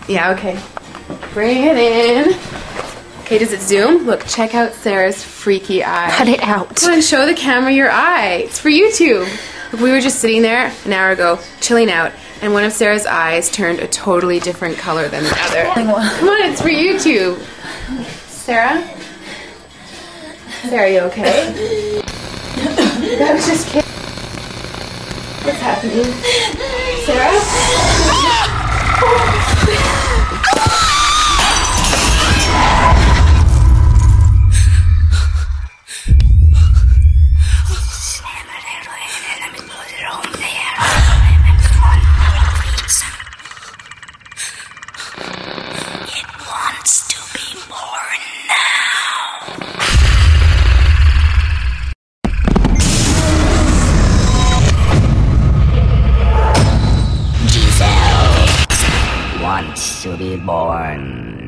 Yeah, okay. Bring it in. Okay, does it zoom? Look, check out Sarah's freaky eye. Cut it out. Come on, show the camera your eye. It's for YouTube. Look, we were just sitting there an hour ago, chilling out, and one of Sarah's eyes turned a totally different color than the other. Come on, it's for YouTube. Sarah? Sarah, you okay? That was just kidding. What's happening? Sarah? Wants to be born